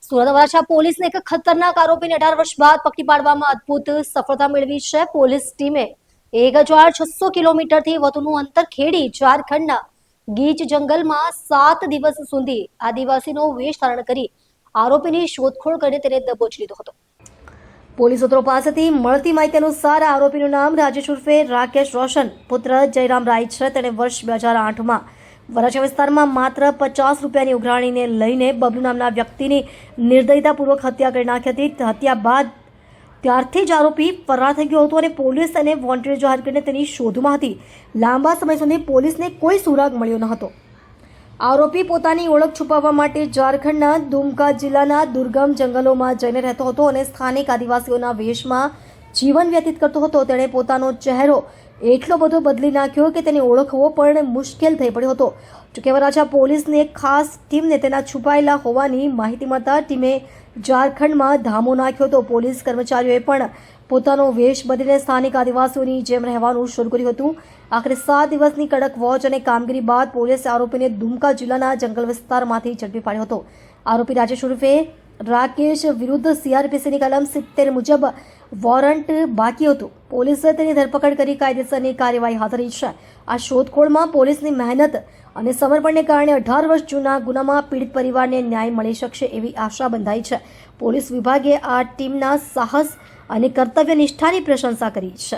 સુરત વરાછા પોલીસને એક ખતરનાક આરોપીને 18 વર્ષ બાદ પકડી પાડવામાં અદ્ભુત સફળતા મેળવી છે. પોલીસ ટીમે 1600 કિલોમીટરથી વધુનું અંતર ખેડી ઝારખંડના ગીચ જંગલમાં 7 દિવસ સુધી આદિવાસીનો વેશ ધારણ કરી આરોપીની શોધખોળ કરીને તેને દબોચી લીધો હતો. પોલીસ સૂત્રો પાસેથી મળતી માહિતી અનુસાર આરોપીનું નામ રાજેશ ઉર્ફે રાકેશ રોશન પુત્ર જયરામ રાય છે. તેણે વર્ષ 2008માં વરાછા વિસ્તારમાં માત્ર 50 રૂપિયાની ઉઘરાણીને લઈને બબલુ નામના વ્યક્તિની નિર્દયતાપૂર્વક હત્યા કરી નાખી હતી. હત્યા બાદ ત્યારથી જ આરોપી ફરાર થઈ ગયો હતો અને પોલીસ તેને વોન્ટેડ જાહેર કરીને તેની શોધમાં હતી. લાંબા સમય સુધી પોલીસને કોઈ સુરાગ મળ્યો ન હતો. આરોપી પોતાની ઓળખ છુપાવવા માટે ઝારખંડના દુમકા જિલ્લાના દુર્ગમ જંગલોમાં જઈને રહેતો હતો અને સ્થાનિક આદિવાસીઓના વેશમાં જીવન વ્યતીત કરતો હતો. તેણે પોતાનો ચહેરો એટલો બધો બદલી નાખ્યો કે તેને ઓળખવો પણ મુશ્કેલ થઈ પડ્યો હતો. જોકે વરાછા પોલીસની એક ખાસ ટીમને તેના છુપાયેલા હોવાની માહિતી મળતા ટીમે ઝારખંડમાં ધામો નાખ્યો હતો. પોલીસ કર્મચારીઓએ પણ પોતાનો વેશ બદલીને સ્થાનિક આદિવાસીઓની જેમ રહેવાનું શરૂ કર્યું હતું. આખરે 7 દિવસની કડક વોચ અને કામગીરી બાદ પોલીસે આરોપીને દુમકા જિલ્લાના જંગલ વિસ્તારમાંથી ઝડપી પાડ્યો હતો. આરોપી રાજેશ ઉર્ફે રાકેશ વિરુદ્ધ CRPCની કલમ 70 મુજબ વોરંટ બાકી હતું. પોલીસે તેની ધરપકડ કરી કાયદેસરની કાર્યવાહી હાથ ધરી છે. આ શોધખોળમાં પોલીસની મહેનત અને સમર્પણને કારણે 18 વર્ષ જૂના ગુનામાં પીડિત પરિવારને ન્યાય મળી શકશે એવી આશા બંધાઈ છે. પોલીસ વિભાગે આ ટીમના સાહસ અને કર્તવ્ય નિષ્ઠાની પ્રશંસા કરી છે.